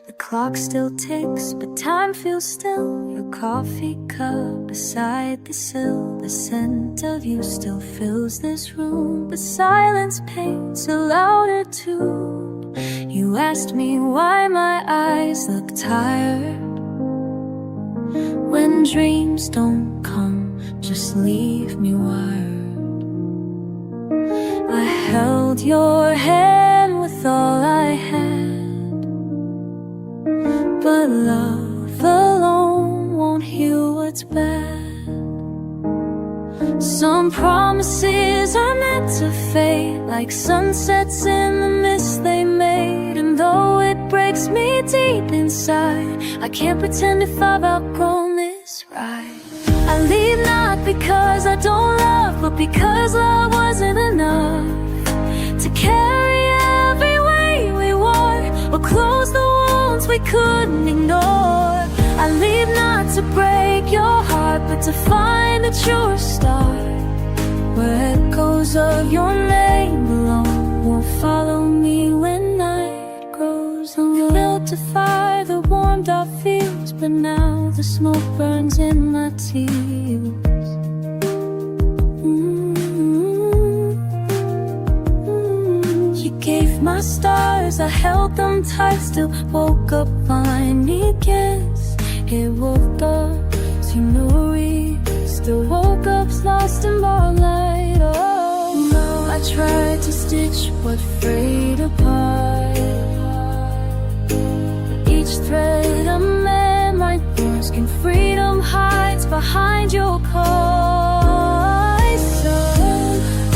The clock still ticks, but time feels still. Your coffee cup beside the sill. The scent of you still fills this room, but silence paints a louder tune. You asked me why my eyes look tired. When dreams don't come, just leave me wired. I held your hand with all I had, but love alone won't heal what's bad. Some promises are meant to fade, like sunsets in the mist they made. And though it breaks me deep inside, I can't pretend if I've outgrown this ride. I leave not because I don't love, but because love wasn't enough to carry every way we wore, or close the wounds we couldn't ignore. I leave not to break your heart, but to find a truer start, where echoes of your name belong will follow me when night grows long. You built a fire that warmed our fields, but now the smoke burns in my tears. You gave my stars, I held them tight, still woke up finding guess. It woke up to Nuri, still woke up lost in moonlight. Oh no, I tried to stitch what frayed apart. Each thread a man like yours can freedom hides behind your call. So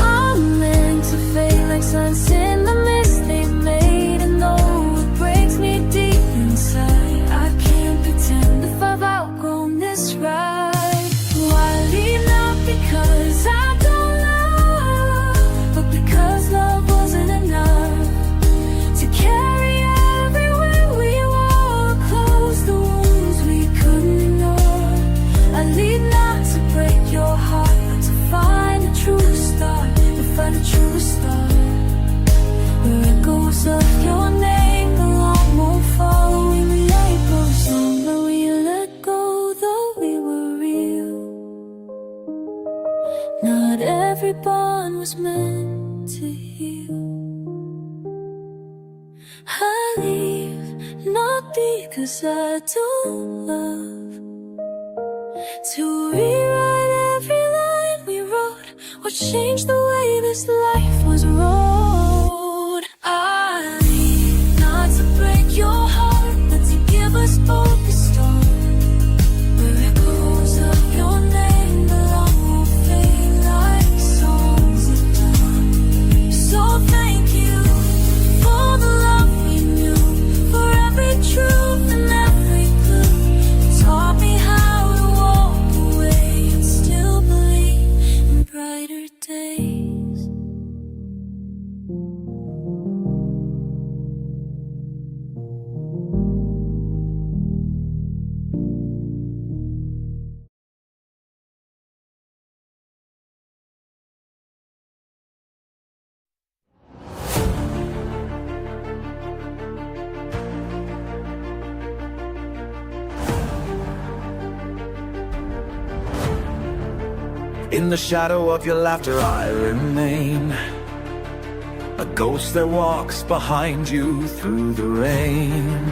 I'm meant to fade like suns in the mist they made. And though it breaks me deep inside, I can't pretend if I've outgrown this ride. Why leave not because I don't love, but because love wasn't enough to carry everywhere we walk, close the wounds we couldn't ignore. I leave not to break your heart, but to find a true start, to find a true start, where echoes of your name belong won't follow when the night goes on. But we let go, though we were real. Not every bond was meant to heal. I leave not because I don't love, to rewrite every line we wrote, or change the way this life was rode. I leave not to break your heart, but to give us both the start, where echoes of your name belong will fade like songs of dawn. So thank you for the love we knew, for every truth and every clue. It taught me how to walk away and still believe in brighter days. In the shadow of your laughter I remain, a ghost that walks behind you through the rain.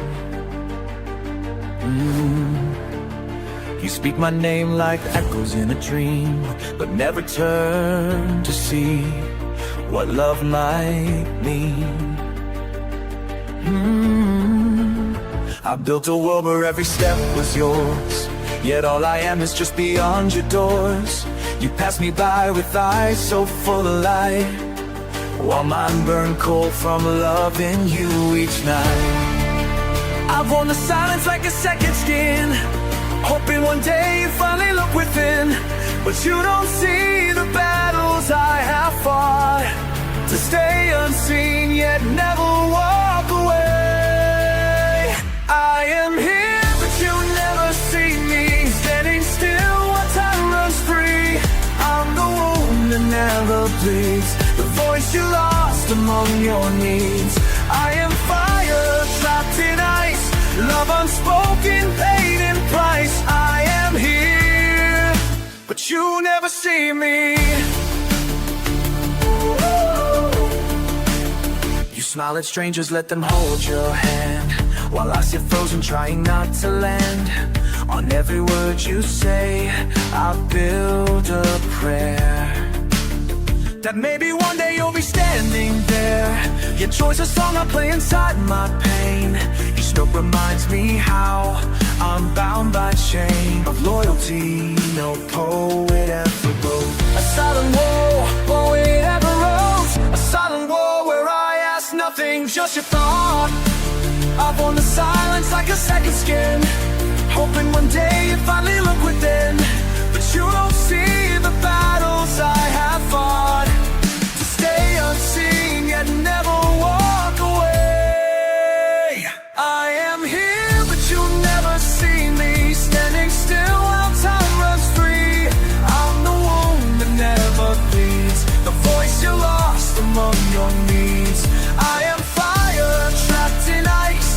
You speak my name like echoes in a dream, but never turn to see what love might mean. I built a world where every step was yours, yet all I am is just beyond your doors. You pass me by with eyes so full of light, while mine burn cold from loving you each night. I've worn the silence like a second skin, hoping one day you finally look within. But you don't see the battles I have fought, to stay unseen yet never walk away. I am here but you never see me, bleeds, the voice you lost among your needs. I am fire trapped in ice, love unspoken, paid in price. I am here, but you never see me. You smile at strangers, let them hold your hand, while I sit frozen trying not to land. On every word you say, I build a prayer that maybe one day you'll be standing there. Your choice a song I play inside my pain. Each note reminds me how I'm bound by chain of loyalty no poet ever wrote. A silent war, poet ever wrote. A silent war where I ask nothing, just your thought. I've worn the silence like a second skin, hoping one day you finally look within. But you don't see the battles I have fought, to stay unseen yet never walk away. I am here, but you never see me, standing still while time runs free. I'm the wound that never bleeds, the voice you lost among your needs. I am fire trapped in ice,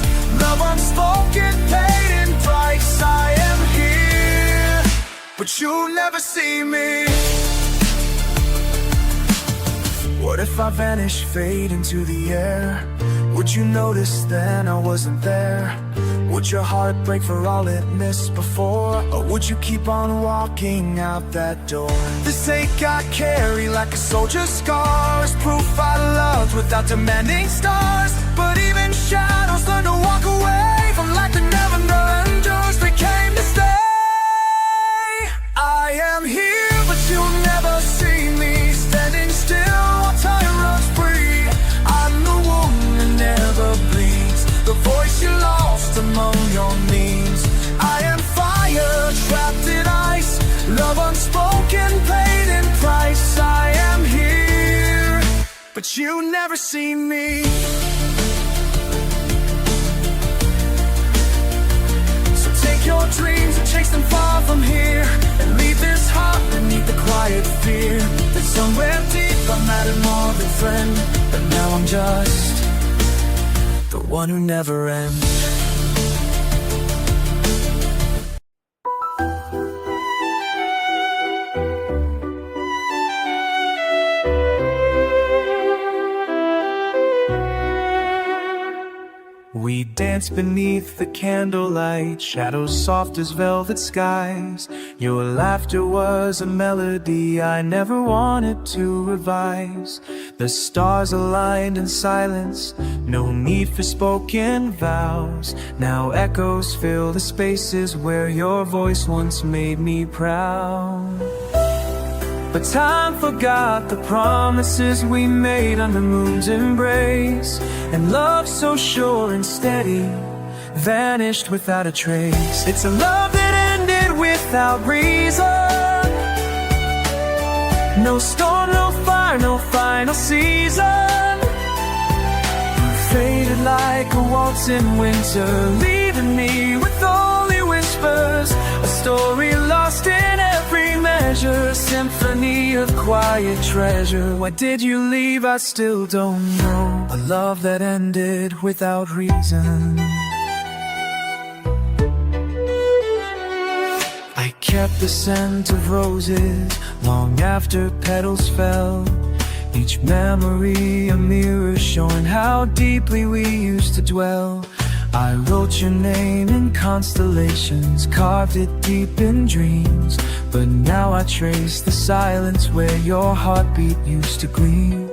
love unspoken, paid in price. I am here, but you never see me. What if I vanish, fade into the air? Would you notice then I wasn't there? Would your heart break for all it missed before? Or would you keep on walking out that door? This ache I carry like a soldier's scars, proof I loved without demanding stars. But even shadows learn to walk away from life that never endures. They came to stay. I am here, but you never see me, standing still while time runs free. I'm the wound that never bleeds, the voice you lost among your needs. I am fire trapped in ice, love unspoken, paid in price. I am here, but you never see me. So take your dreams and chase them far from here, and leave this heart beneath the quiet fear that somewhere deep I mattered more than friend. But now I'm just the one who never ends. We danced beneath the candlelight, shadows soft as velvet skies. Your laughter was a melody I never wanted to revise. The stars aligned in silence, no need for spoken vows. Now echoes fill the spaces where your voice once made me proud. But time forgot the promises we made under moon's embrace, and love so sure and steady vanished without a trace. It's a love that ended without reason, no storm, no fire, no final season. You faded like a waltz in winter, leaving me with only whispers, a story lost in every measure, symphony of quiet treasure. Why did you leave? I still don't know. A love that ended without reason. I kept the scent of roses long after petals fell, each memory a mirror showing how deeply we used to dwell. I wrote your name in constellations, carved it deep in dreams, but now I trace the silence where your heartbeat used to gleam.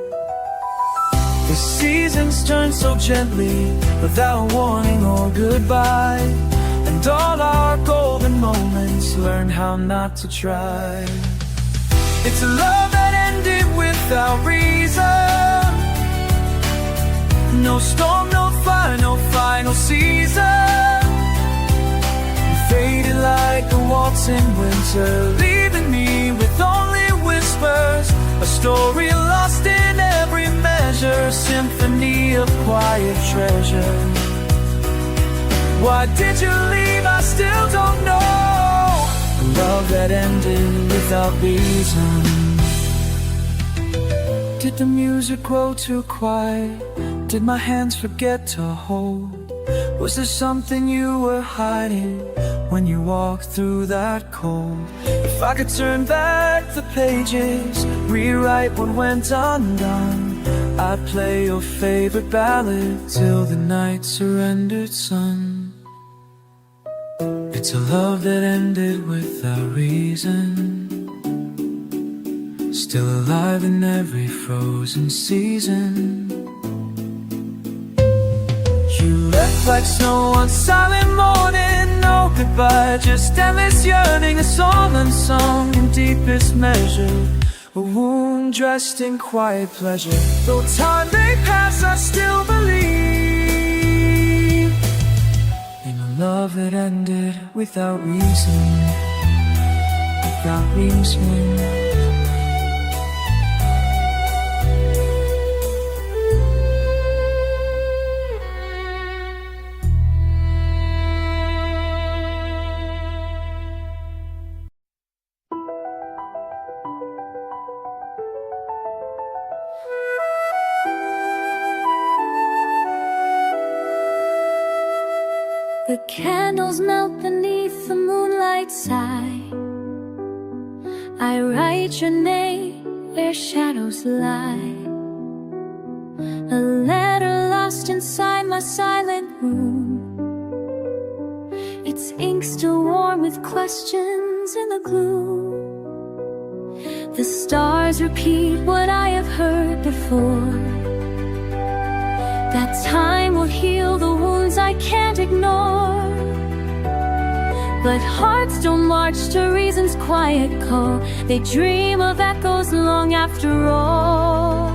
The seasons turn so gently, without warning or goodbye, and all our golden moments learn how not to try. It's a love that ended without reason, no storm, no fire, no final season. You faded like a waltz in winter, leaving me with only whispers, a story lost in every measure, symphony of quiet treasure. Why did you leave? I still don't know. A love that ended without reason. Did the music grow too quiet? Did my hands forget to hold? Was there something you were hiding when you walked through that cold? If I could turn back the pages, rewrite what went undone, I'd play your favorite ballad till the night surrendered sun. It's a love that ended without reason, still alive in every frozen season. You left like snow on silent morning, no goodbye, just endless yearning, a song unsung in deepest measure, a wound dressed in quiet pleasure. Though time may pass, I still believe in a love that ended without reason, without reason. The candles melt beneath the moonlight sky. I write your name where shadows lie. A letter lost inside my silent room. Its ink still warm with questions in the gloom. The stars repeat what I have heard before, that time will heal the wounds I can't ignore. But hearts don't march to reason's quiet call, they dream of echoes long after all.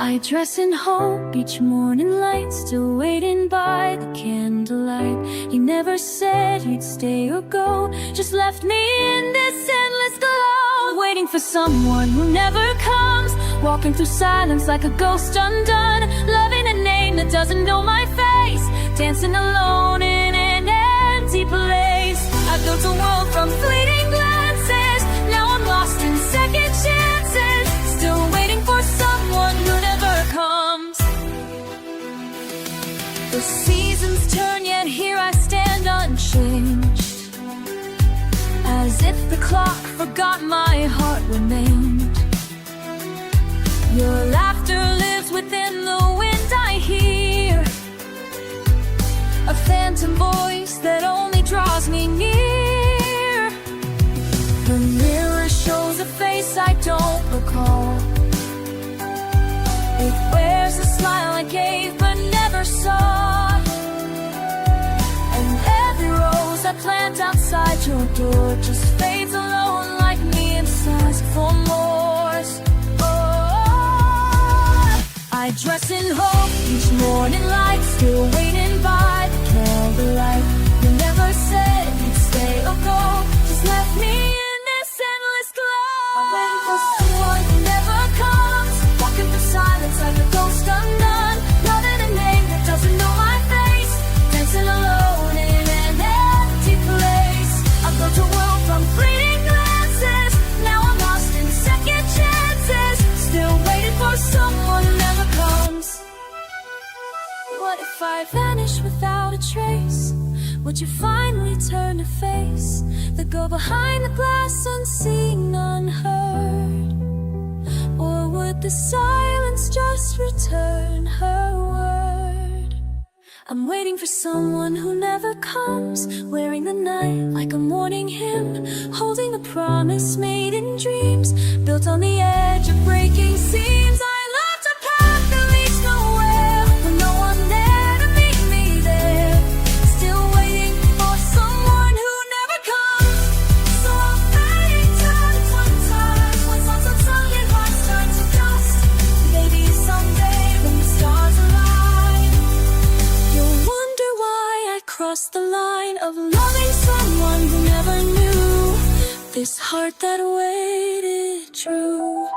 I dress in hope each morning light, still waiting by the candlelight. He never said he'd stay or go, just left me in this endless glow, waiting for someone who never comes, walking through silence like a ghost undone, loving a name that doesn't know my face, dancing alone in an empty place. I built a world from fleeting glances, now I'm lost in second chances, still waiting for someone who never comes. The seasons turn, yet here I stand unchanged, as if the clock forgot my heart remained. Your laughter lives within the wind I hear, a phantom voice that only draws me near. The mirror shows a face I don't recall, it wears a smile I gave but never saw. And every rose I plant outside your door just fades alone like me and sighs for more. I dress in hope each morning light, still waiting by the candlelight. You never said you'd stay or go, just left me in this endless glow. I'm waiting for someone who never comes, walking through silence like a ghost undone, loving a name that doesn't know my face, dancing alone in an empty place. I built a world from fleeting glances, now I'm lost in second chances, still waiting for someone who never comes. What if I vanish without a trace? Would you finally turn to face the girl behind the glass, unseen, unheard? Or would the silence just return her word? I'm waiting for someone who never comes, wearing the night like a morning hymn, holding the promise made in dreams, built on the edge of breaking seams. I left a path that leads nowhere, with no one there to meet me there, still waiting for someone who never comes. So I'll fade to the one time when songs unsung and hearts turn to dust. Maybe someday when the stars align, you'll wonder why I crossed the line of loving someone who never knew this heart that waited true.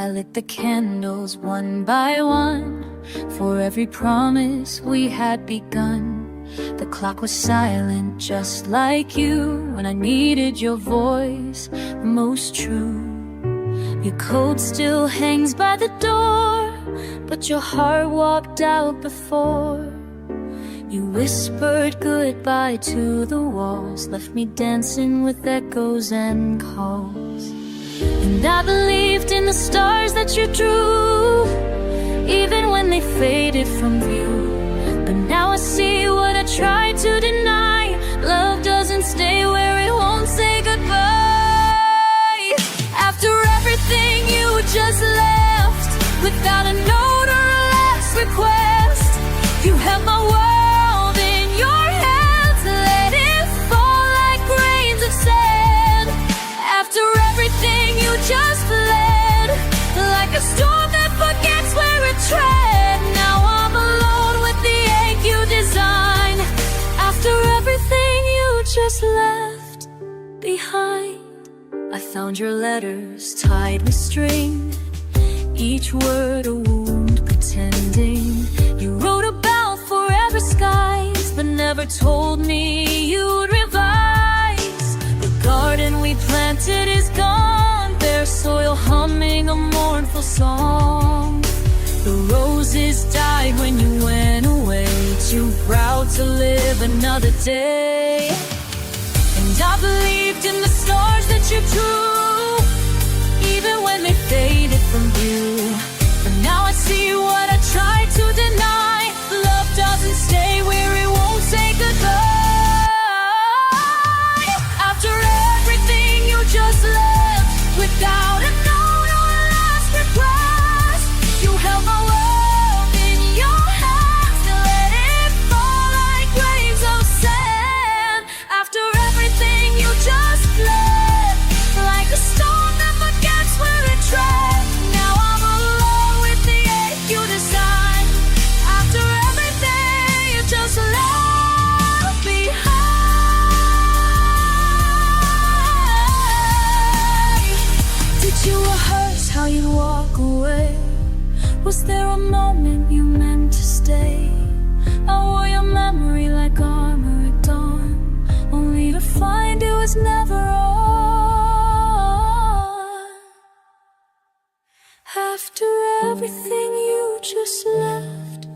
I lit the candles one by one for every promise we had begun. The clock was silent just like you when I needed your voice most true. Your coat still hangs by the door, but your heart walked out before. You whispered goodbye to the walls, left me dancing with echoes and calls. And I believed in the stars that you drew, even when they faded from view. But now I see what I tried to deny. Love doesn't stay where it won't say goodbye. After everything you just left, without a note or a last request, you held my world in your hands, let it fall like grains of sand. After everything you just fled, like a storm that forgets where it tread. Now I'm alone with the ache you designed. After everything you just left behind, I found your letters tied with string, each word a wound pretending. You wrote about forever skies, but never told me you'd revise. The garden we planted is gone, bare soil humming a mournful song. The roses died when you went away, too proud to live another day. And I believed in the stars that you drew, even when they faded from view. But now I see what I tried to deny. Love doesn't stay where it won't say goodbye. After everything you just left, without a note or a last request, you held my world in your hands, let it fall like grains of sand. After everything you just fled, like a storm that forgets where it tread. Now I'm alone with the ache you designed. After everything you just left behind. Did you rehearse how you'd walk away? Was there a moment you meant to stay? I wore your memory like armor at dawn, only to find it was never on. After everything you just left,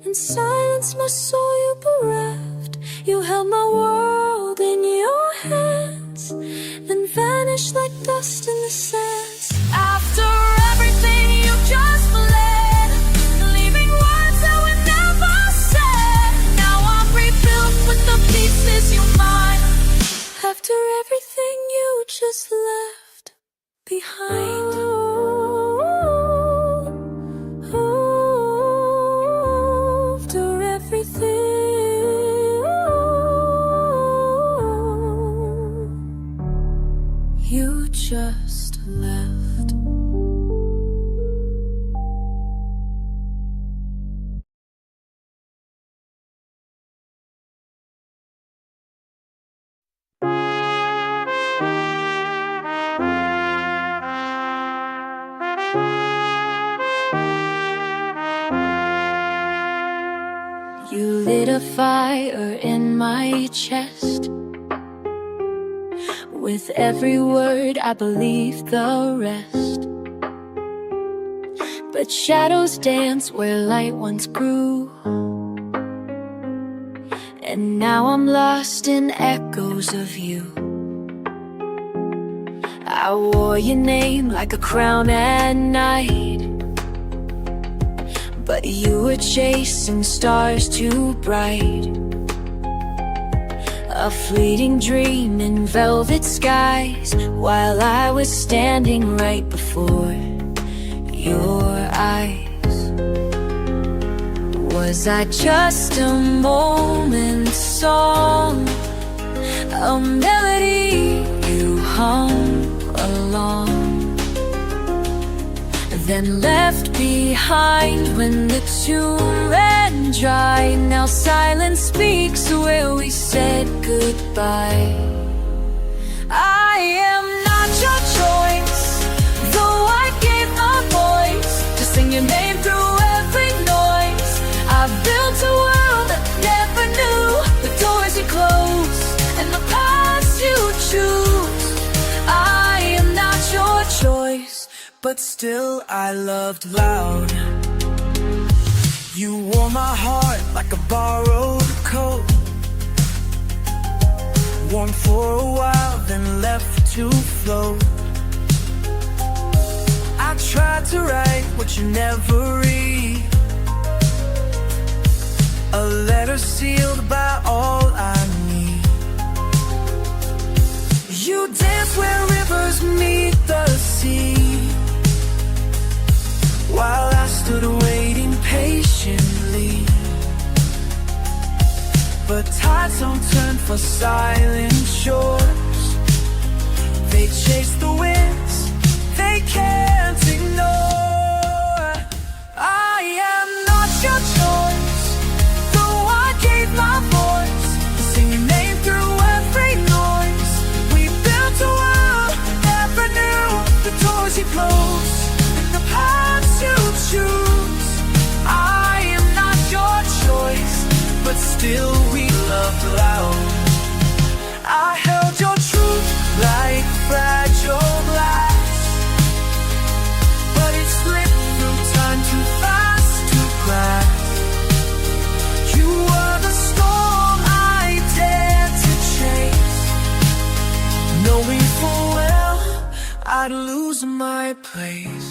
in silence my soul you bereft. You held my world in your hands, then vanished like dust in the sands. After everything you just fled, leaving words that were never said. Now I'm rebuilt with the pieces you mine. After everything you just left behind. After everything you just left. You lit a fire in my chest. With every word I believed the rest. But shadows dance where light once grew, and now I'm lost in echoes of you. I wore your name like a crown at night, but you were chasing stars too bright. A fleeting dream in velvet skies, while I was standing right before your eyes. Was I just a moment's song, a melody you hum along, then left behind when the tune ran dry? Now silence speaks where we said goodbye. I am not your choice, though I gave my but still I loved loud. You wore my heart like a borrowed coat, warm for a while, then left to float. I tried to write what you never read, a letter sealed by all I need. You dance where rivers meet the sea, while I stood waiting patiently. But tides don't turn for silent shores, they chase the winds they can't ignore. I am not your choice, though I gave my voice to sing your name through every noise. We built a world, never knew the doors you close and the paths you choose. I am not your choice, but still we loved loud. I held your truth like fragile glass, but it slipped through time too fast to grasp. You were the storm I dared to chase, knowing full well I'd lose my place.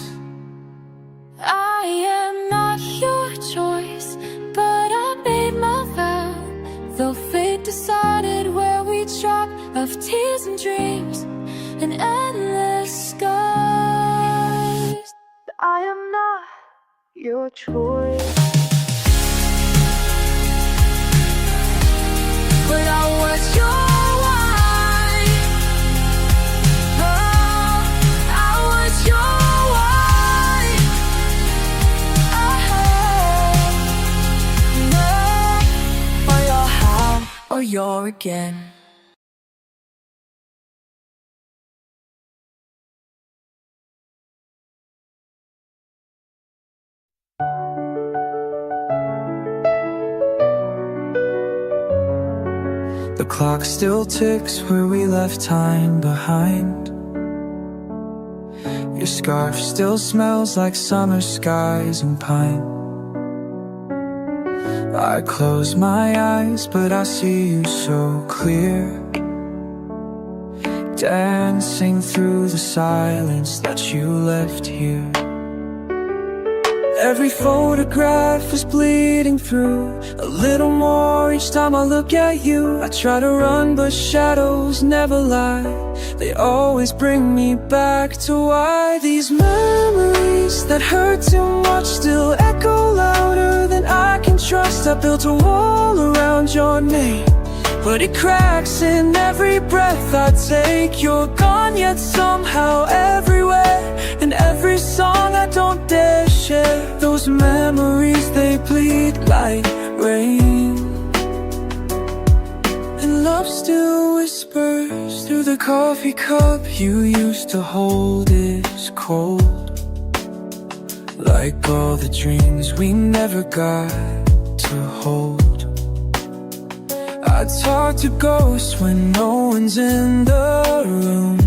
I am not your choice, but I made my vow. Though fate decided where we'd drop, of tears and dreams and endless skies. I am not your choice, but I was your wife. Oh, I was your wife. Oh, or your how, or your again. The clock still ticks where we left time behind. Your scarf still smells like summer skies and pine. I close my eyes, but I see you so clear, dancing through the silence that you left here. Every photograph is bleeding through a little more each time I look at you. I try to run, but shadows never lie. They always bring me back to why these memories that hurt too much still echo louder than I can trust. I built a wall around your name, but it cracks in every breath I take. You're gone, yet somehow everywhere, in every song I don't dare share. Those memories, they bleed like rain, and love still whispers through the coffee cup you used to hold is cold, like all the dreams we never got to hold. I talk to ghosts when no one's in the room,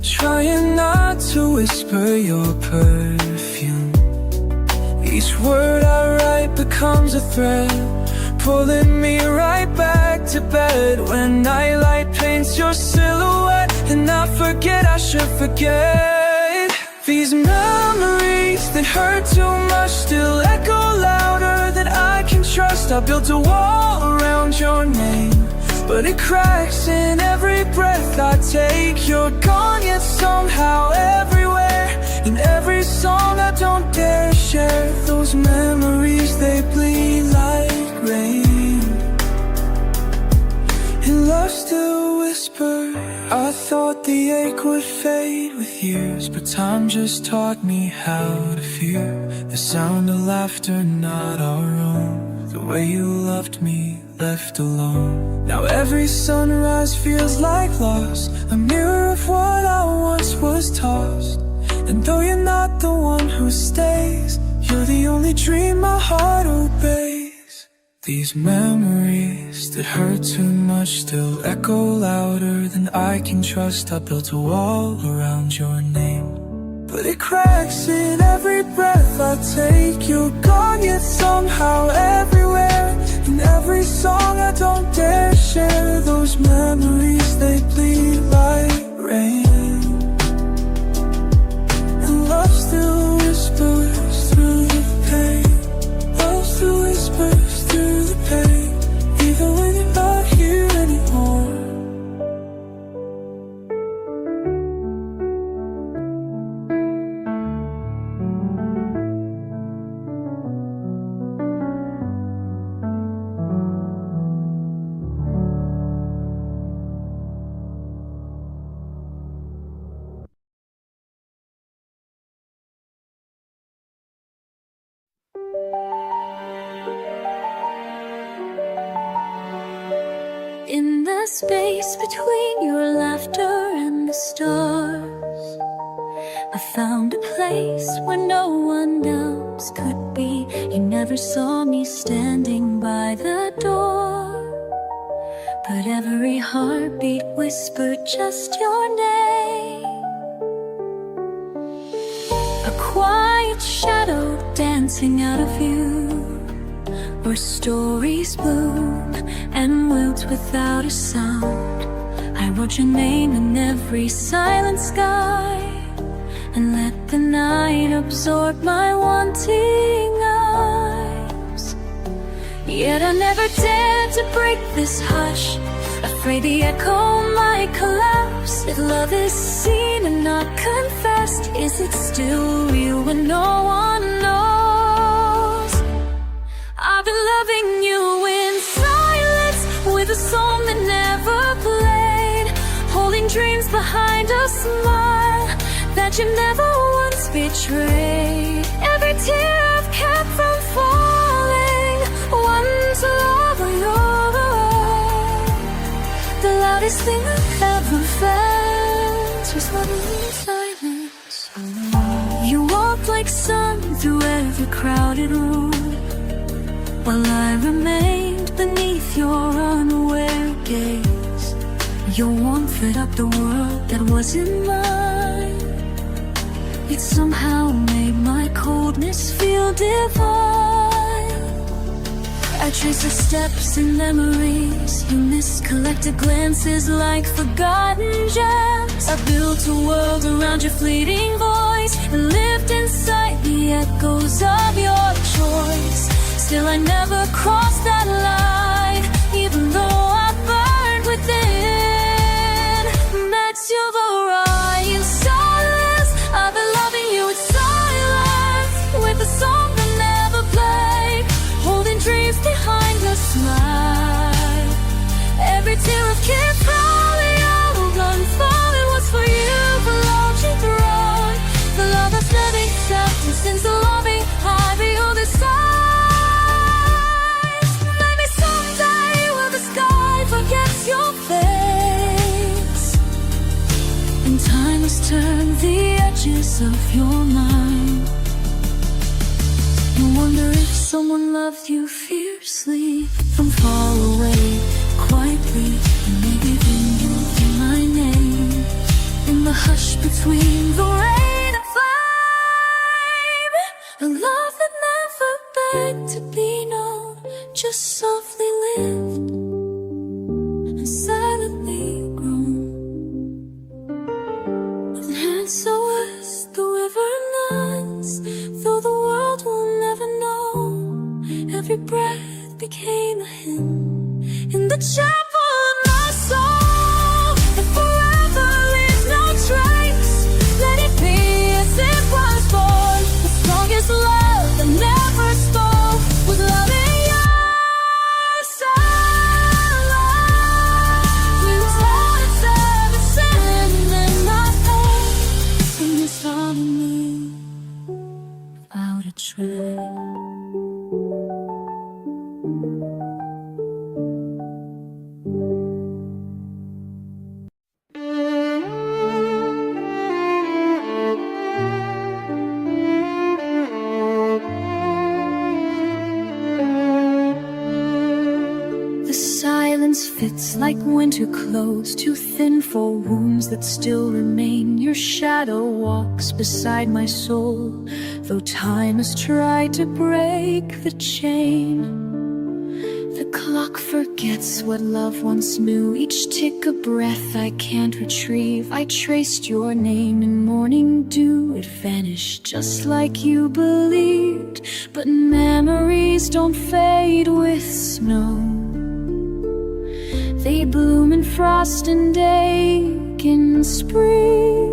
trying not to whisper your perfume. Each word I write becomes a thread, pulling me right back to bed. When nightlight paints your silhouette and I forget I should forget. These memories that hurt too much still echo louder than I can trust. I built a wall around your name, but it cracks in every breath I take. You're gone, yet somehow everywhere, in every song I don't dare share. Those memories, they bleed like rain, and love still whispers. I thought the ache would fade with years, but time just taught me how to fear the sound of laughter not our own, the way you loved me left alone. Now every sunrise feels like loss, a mirror of what I once was tossed. And though you're not the one who stays, you're the only dream my heart obeys. These memories, that hurt too much still echo louder than I can trust. I built a wall around your name, but it cracks in every breath I take. You're gone yet somehow everywhere. In every song I don't dare share. Those memories, they bleed like rain. And love still whispers through the pain. Love still whispers through the pain, even when you're not here anymore. In the space between your laughter and the stars, I found a place where no one else could be. You never saw me standing by the door, but every heartbeat whispered just your name. A quiet shadow dancing out of you, where stories bloom and wilt without a sound. I wrote your name in every silent sky, and let the night absorb my wanting eyes. Yet I never dared to break this hush, afraid the echo might collapse. If love is seen and not confessed, is it still real when no one knows? I've been loving you in silence, with a song that never played, holding dreams behind a smile that you never once betrayed. Every tear I've kept from falling, one to love your own. The loudest thing I've ever felt was loving you in silence. You walk like sun through every crowded room, while I remained beneath your unaware gaze. Your warmth lit up the world that wasn't mine. It somehow made my coldness feel divine. I trace the steps and memories you missed, collected glances like forgotten gems. I built a world around your fleeting voice, and lived inside the echoes of your choice. Still I never crossed that line, even though I burned within. That silver eye in silence, I've been loving you in silence, with a song that never played, holding dreams behind a smile. Every tear I've kept falling, all unfolding was for you, for love you thrown. The love that's never accepted since the loving high beyond the side. Forgets your face, and time has turned the edges of your mind. You wonder if someone loved you fiercely from far away, quietly, and maybe then you'll hear my name in the hush between the rain and flame. A love that never begged to be known, just softly lived and silently grown. And hands so as the river nuns, though the world will never know. Every breath became a hymn in the chapel of my soul. If forever leaves no trace, let it be as it was born. The strongest love that never spoke was love in your silence. We was lost ever sin in my pain, and you saw me without a trace. The It's like winter clothes, too thin for wounds that still remain. Your shadow walks beside my soul, though time has tried to break the chain. The clock forgets what love once knew, each tick a breath I can't retrieve. I traced your name in morning dew, it vanished just like you believed. But memories don't fade with snow, they bloom in frost and ache in spring.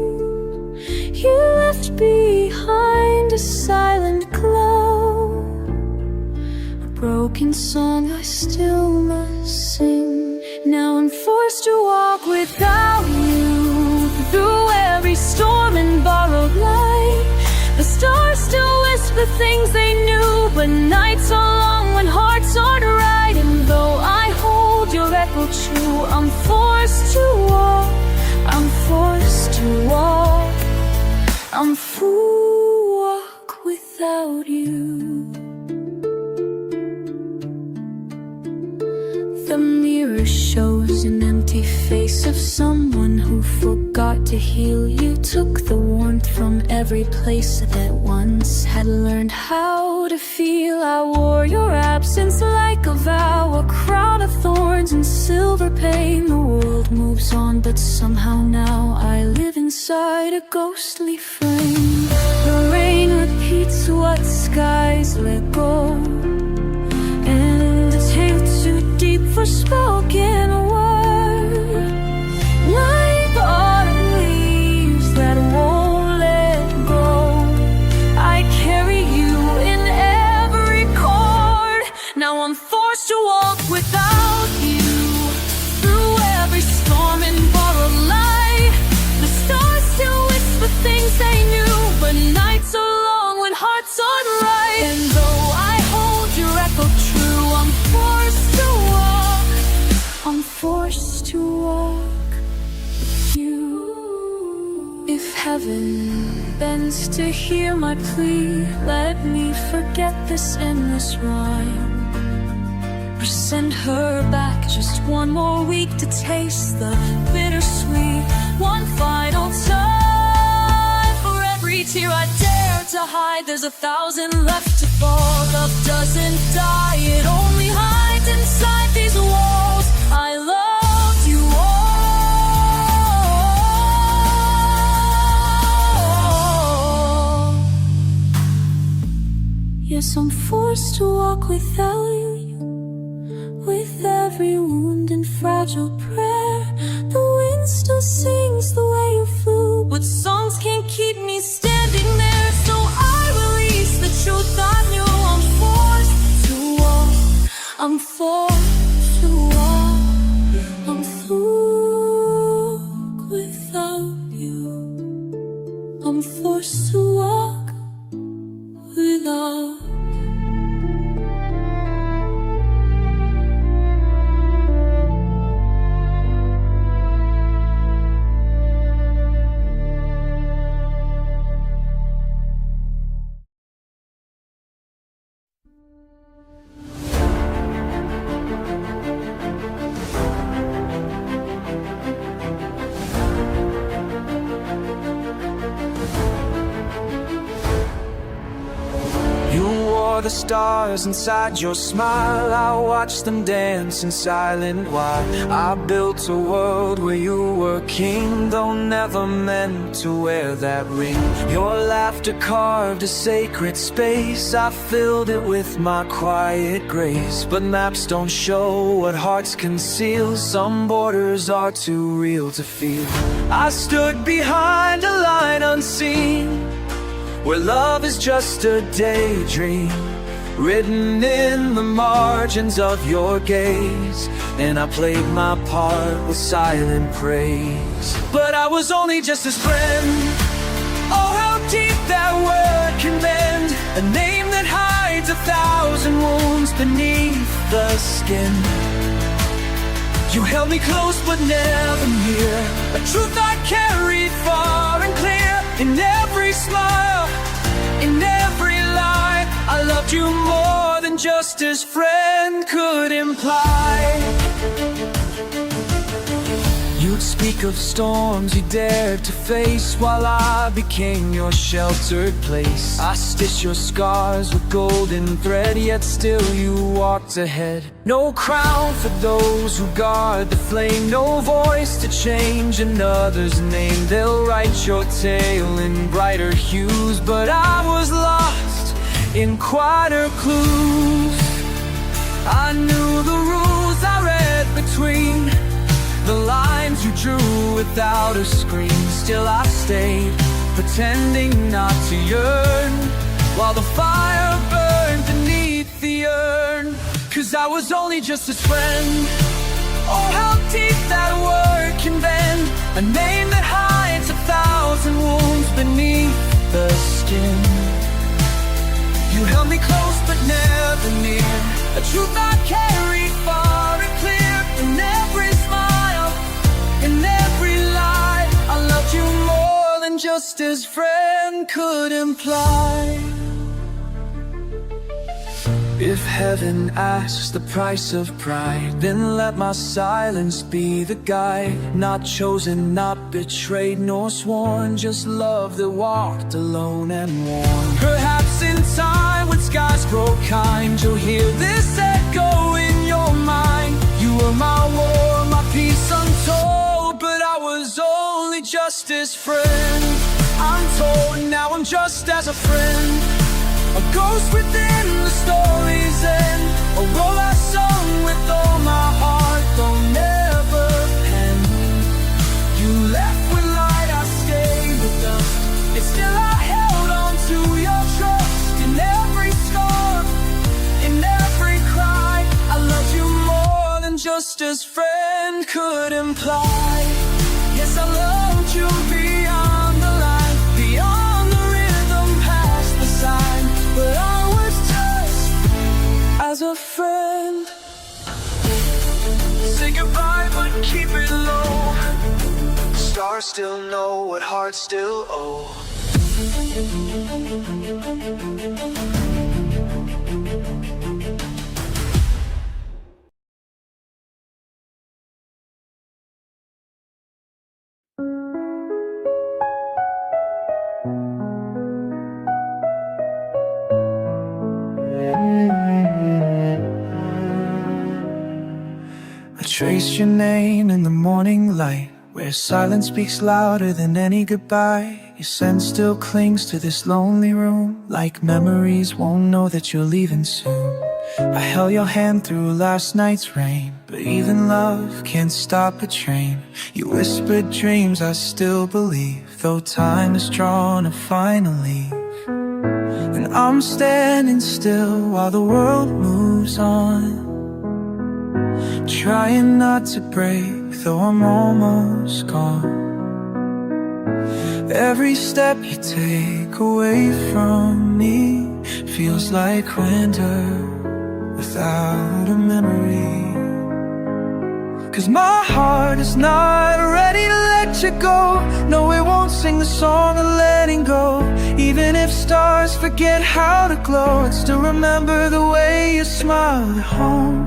You left behind a silent glow, a broken song I still must sing. Now I'm forced to walk without you through every storm and borrowed light. The stars still whisper things they knew, but nights are long when hearts aren't right. And though I hold your echo true, I'm forced to walk, I'm forced to walk, I'm walk without you. The mirror shows an empty face of someone who forgot to heal. You took the warmth from every place that once had learned how to feel. I wore your absence like a vow, a crown of thorns and silver pain. The world moves on, but somehow now I live inside a ghostly frame. The rain repeats what skies let go, and a tale too deep for spoken word. Like autumn leaves that won't let go, I carry you in every chord. Now I'm forced to walk without you through every storm and borrowed light. The stars still whisper things they knew, but nights are long when hearts aren't right. And though I hold your echo true, I'm forced to walk, I'm forced to walk with you. If heaven bends to hear my plea, let me forget this endless rhyme, or send her back just one more week to taste the bittersweet. One final time for every tear I dare to hide. There's 1,000 left to fall. Love doesn't die, it only hides inside these walls. I love you all. Yes, I'm forced to walk without you, with every wound and fragile prayer. The wind still sings the way you flew, but songs can't keep me standing there. So I release the truth I knew. I'm forced to walk, I'm forced to walk, I'm through without you. I'm forced to walk without. The stars inside your smile, I watched them dance in silent while. I built a world where you were king, though never meant to wear that ring. Your laughter carved a sacred space, I filled it with my quiet grace. But maps don't show what hearts conceal, some borders are too real to feel. I stood behind a line unseen, where love is just a daydream, written in the margins of your gaze. And I played my part with silent praise. But I was only just his friend. Oh, how deep that word can bend, a name that hides 1,000 wounds beneath the skin. You held me close but never near, a truth I carried far and clear. In every smile, in every lie, I loved you more than just as friend could imply. would speak of storms you dared to face, while I became your sheltered place. I stitched your scars with golden thread, yet still you walked ahead. No crown for those who guard the flame, no voice to change another's name. They'll write your tale in brighter hues, but I was lost in quieter clues. I knew the rules, I read between the lines you drew without a scream. Still I stayed, pretending not to yearn, while the fire burned beneath the urn. 'Cause I was only just his friend. Oh, how deep that word can bend, a name that hides 1,000 wounds beneath the skin. You held me close but never near, a truth I carried far and clear. In every smile, in every lie, I loved you more than just as friend could imply. If heaven asks the price of pride, then let my silence be the guide. Not chosen, not betrayed, nor sworn, just love that walked alone and worn. Perhaps in time, when skies grow kind, you'll hear this echo in your mind. You were my war, my peace untold, but I was only just his friend. I'm told now I'm just as a friend, a ghost within the story's end, a role I sung with all my heart, though never penned. You left with light, I stayed with dust, and still I held on to your trust. In every scar, in every cry, I loved you more than just as friend could imply. Yes, I loved you beyond the line, beyond the rhythm, past the sign. But I was just as a friend. Say goodbye but keep it low, stars still know what hearts still owe. I traced your name in the morning light, where silence speaks louder than any goodbye. Your scent still clings to this lonely room, like memories won't know that you're leaving soon. I held your hand through last night's rain, but even love can't stop a train. You whispered dreams I still believe, though time is drawn a final leave. And I'm standing still while the world moves on, trying not to break, though I'm almost gone. Every step you take away from me feels like winter without a memory. 'Cause my heart is not ready to let you go. No, it won't sing the song of letting go. Even if stars forget how to glow, I'd still remember the way you smiled at home.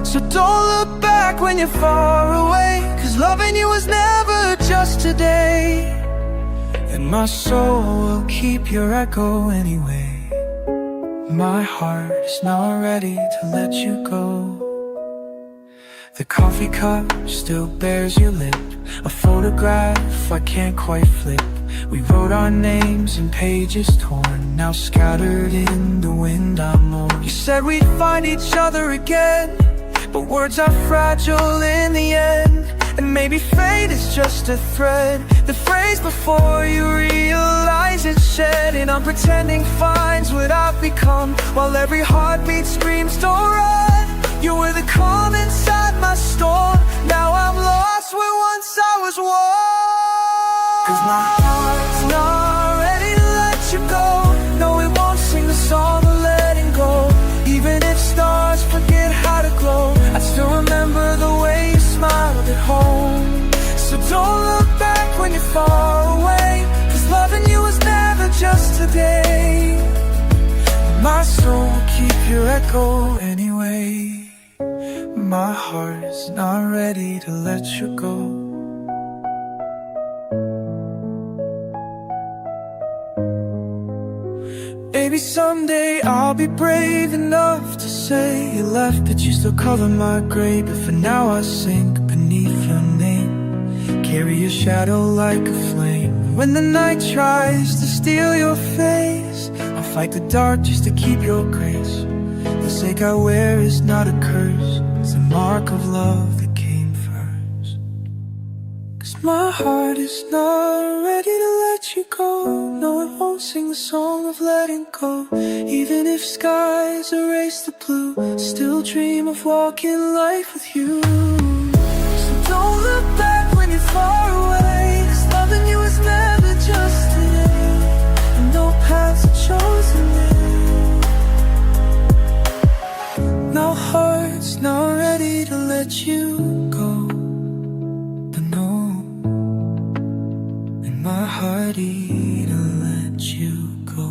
So don't look back when you're far away, 'cause loving you was never just today. And my soul will keep your echo anyway. My heart is not ready to let you go. The coffee cup still bears your lip, a photograph I can't quite flip. We wrote our names in pages torn, now scattered in the wind I'm on. You said we'd find each other again, but words are fragile in the end. And maybe fate is just a thread, the phrase before you realize it's shed. And I'm pretending fine's what I've become, while every heartbeat screams don't run. You were the calm inside my storm, now I'm lost where once I was one. 'Cause my heart's not ready to let you go. No, it won't sing the song of letting go. Even if stars forget how to glow, I still remember the way you smiled at home. So don't look back when you're far away, 'cause loving you was never just today. My soul will keep your echo anyway. My heart is not ready to let you go. Maybe someday I'll be brave enough to say you left, but you still cover my grave. But for now I sink beneath your name, carry your shadow like a flame. When the night tries to steal your face, I'll fight the dark just to keep your grace. The sake I wear is not a curse, it's a mark of love that came first. 'Cause my heart is not ready to let you go. No, it won't sing the song of letting go. Even if skies erase the blue, still dream of walking life with you. So don't look back when you're far away, 'cause loving you is never just today, and no paths are chosen there. My heart's not ready to let you go, but no, and my heart ready to let you go.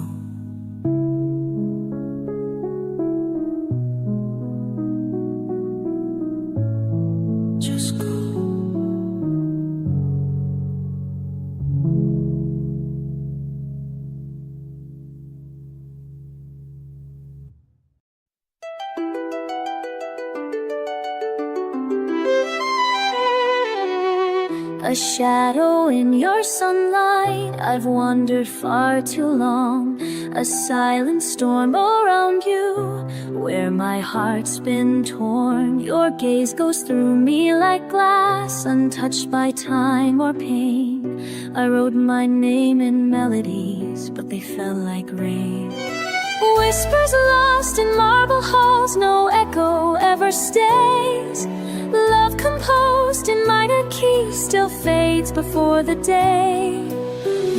Just go. A shadow in your sunlight, I've wandered far too long. A silent storm around you, where my heart's been torn. Your gaze goes through me like glass, untouched by time or pain. I wrote my name in melodies, but they fell like rain. Whispers lost in marble halls, no echo ever stays. Love composed in minor keys still fades before the day.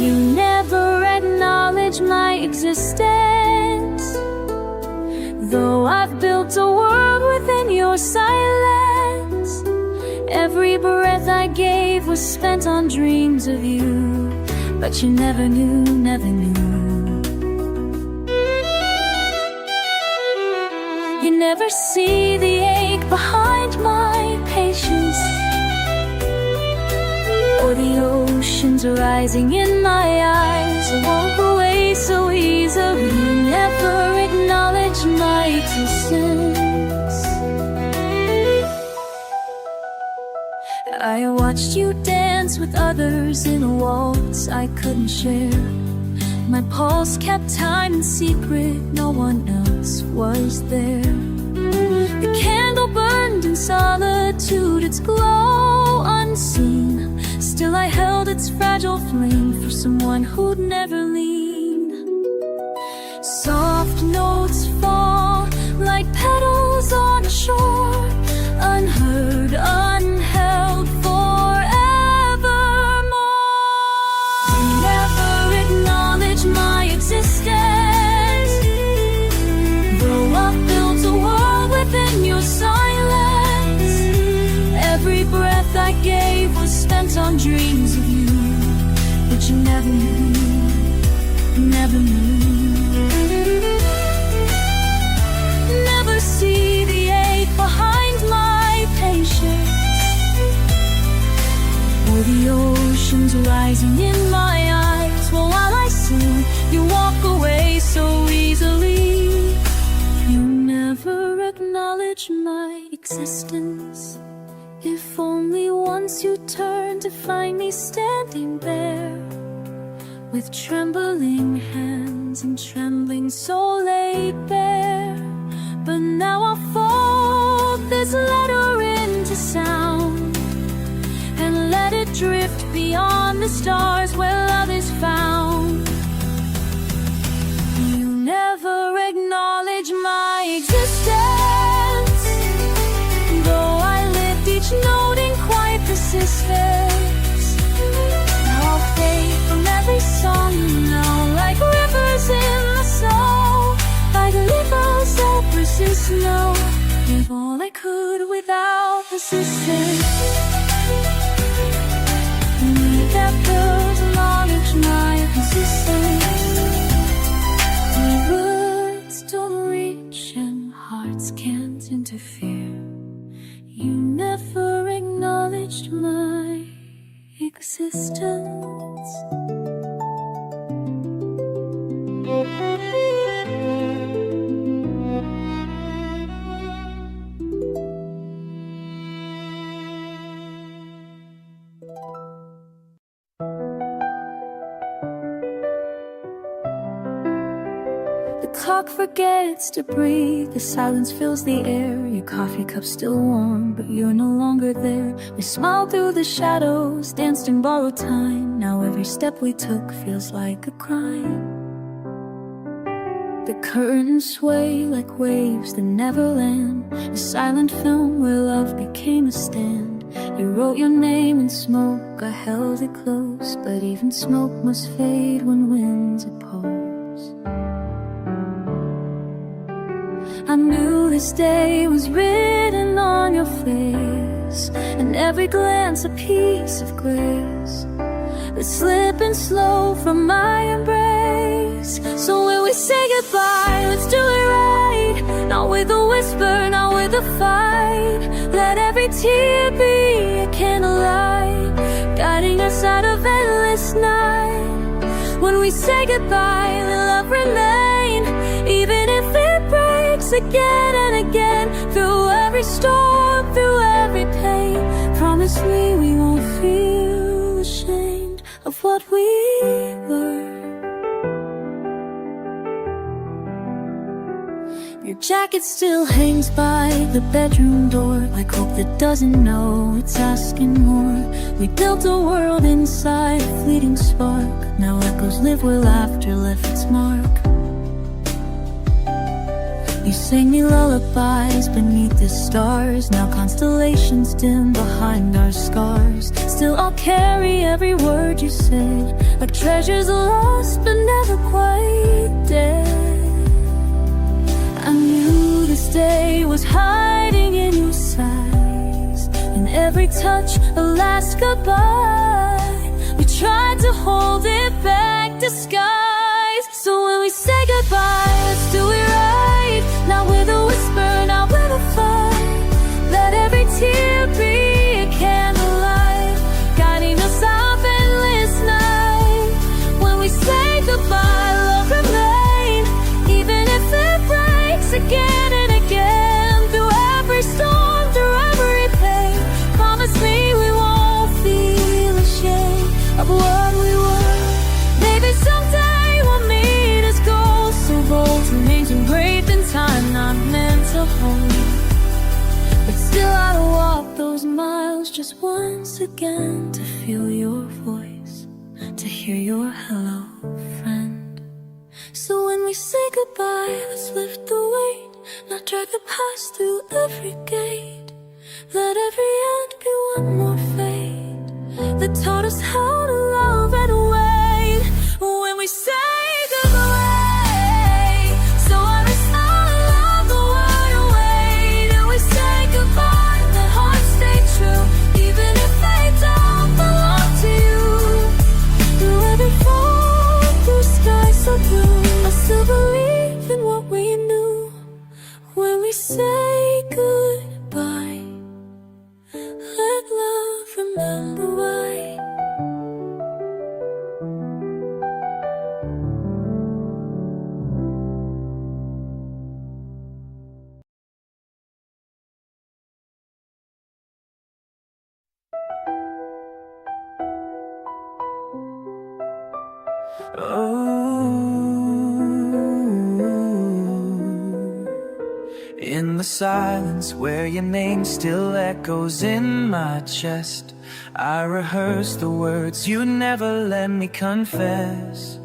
You never acknowledge my existence, though I've built a world within your silence. Every breath I gave was spent on dreams of you, but you never knew, never knew. You never see the ache behind my patience, or the oceans rising in my eyes. I walk away so easily. You never acknowledge my existence. I watched you dance with others in a waltz I couldn't share. My pulse kept time in secret, no one else was there. The candle burned in solitude, its glow unseen. Still I held its fragile flame for someone who'd never lean. Soft notes fall like petals on a shore, unheard, unheld forevermore. You never acknowledge my existence, though I've built a world within your silence. Every breath I gave was spent on dreams of you, but you never knew, never knew. Never see the ache behind my patience, or the oceans rising in my eyes. Well, while I sing, you walk away so easily. You never acknowledge my existence. If only once you turn to find me standing there, with trembling hands and trembling soul laid bare. But now I'll fold this letter into sound, and let it drift beyond the stars where love is found. You never acknowledge my existence, though I lived each note in quiet persistence. Now I'll fade from every song you know, like rivers in the snow, like rivers that persist. No, gave all I could without persistence. Need that girl to acknowledge my existence. clock forgets to breathe, the silence fills the air. Your coffee cup's still warm, but you're no longer there. We smiled through the shadows, danced in borrowed time. Now every step we took feels like a crime. The curtains sway like waves that never land, a silent film where love became a stand. You wrote your name in smoke, I held it close, but even smoke must fade when winds oppose. I knew this day was written on your face, and every glance a piece of grace, but slipping slow from my embrace. So when we say goodbye, let's do it right. Not with a whisper, not with a fight. Let every tear be a candlelight, guiding us out of endless night. When we say goodbye, let love remain, even if it breaks again and again. Through every storm, through every pain, promise me we won't feel ashamed of what we were. Your jacket still hangs by the bedroom door, like hope that doesn't know it's asking more. We built a world inside a fleeting spark. Now echoes live where laughter left its mark. You sang me lullabies beneath the stars. Now constellations dim behind our scars. Still I'll carry every word you said, like treasures lost but never quite dead. I knew this day was hiding in your sighs, in every touch a last goodbye. We tried to hold it back, disguise. So when we say goodbye, let's do it right. Not with a whisper, not with a fight. Let every tear be a candlelight, guiding us up endless night. When we say goodbye, love remain, even if it breaks again and again. Through every storm, through every pain, promise me we won't feel ashamed of what we were. Maybe someday we'll meet as gold, so bold, some names engraved in time, not meant to hold. But still I'd walk those miles just once again, to feel your voice, to hear your hello, friend. So when we say goodbye, let's lift the weight, not drag the past through every gate. Let every end be one more fade that taught us how to love and wait. When we say goodbye, so I risk all along the word away. And we say goodbye, let hearts stay true, even if they don't belong to you. Through every fall, through skies so blue, I still believe in what we knew. When we say goodbye, let love remember why. In the silence where your name still echoes in my chest, I rehearse the words you never let me confess.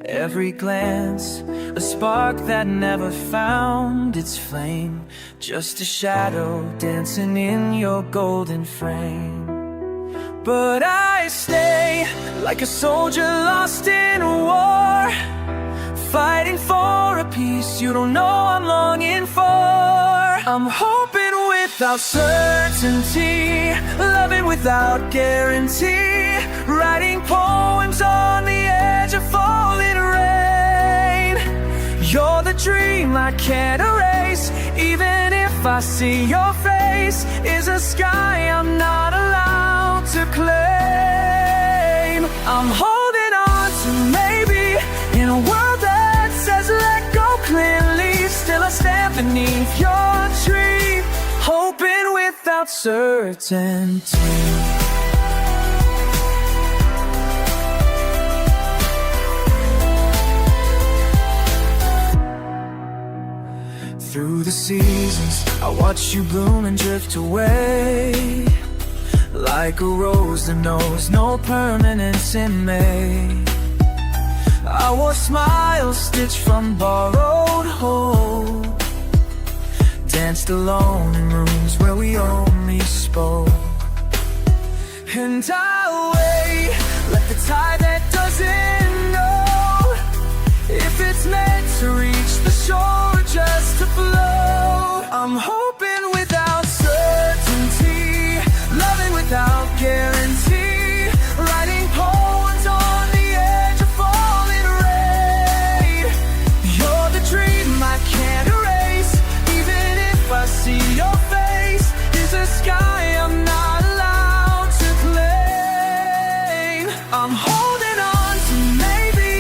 Every glance, a spark that never found its flame, just a shadow dancing in your golden frame. But I stay like a soldier lost in a war, fighting for a peace you don't know I'm longing for. I'm hoping without certainty, loving without guarantee, writing poems on the edge of falling rain. You're the dream I can't erase, even if I see your face is a sky I'm not allowed to claim. I'm holding on to maybe in a world that says let go clearly. Still I stand beneath your tree, hoping without certainty. the seasons, I watch you bloom and drift away, like a rose that knows no permanence in May. I wore smiles stitched from borrowed hope, danced alone in rooms where we only spoke. And I'll wait, let the tide that doesn't know if it's meant to reach the shore or just to flow. I'm hoping without certainty, loving without guarantee, writing poems on the edge of falling rain. You're the dream I can't erase, even if I see your face. Is a sky I'm not allowed to claim. I'm holding on to maybe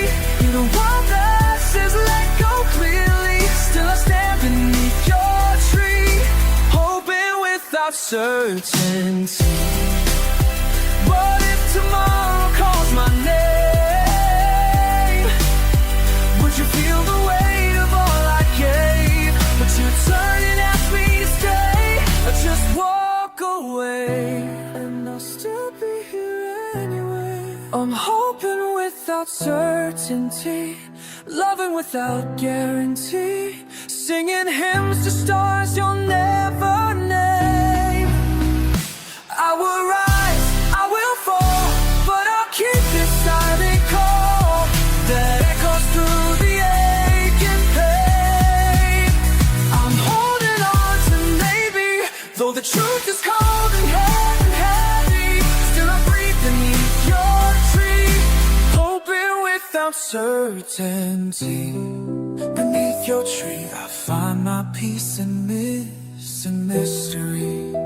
in a world that says let go clearly. Still I stand beneath your tree, hoping without certainty. What if tomorrow calls my name? Would you feel the weight of all I gave? Would you turn and ask me to stay, or just walk away? And I'll still be here anyway. I'm hoping without certainty, loving without guarantee, singing hymns to stars you'll never name. I will rise, I will fall, but I'll keep this silent call that echoes through the ache and pain. I'm holding on to maybe, though the truth is cold and heavy. Still I breathe beneath your tree, hoping without certainty. Beneath your tree I find my peace and miss and mystery.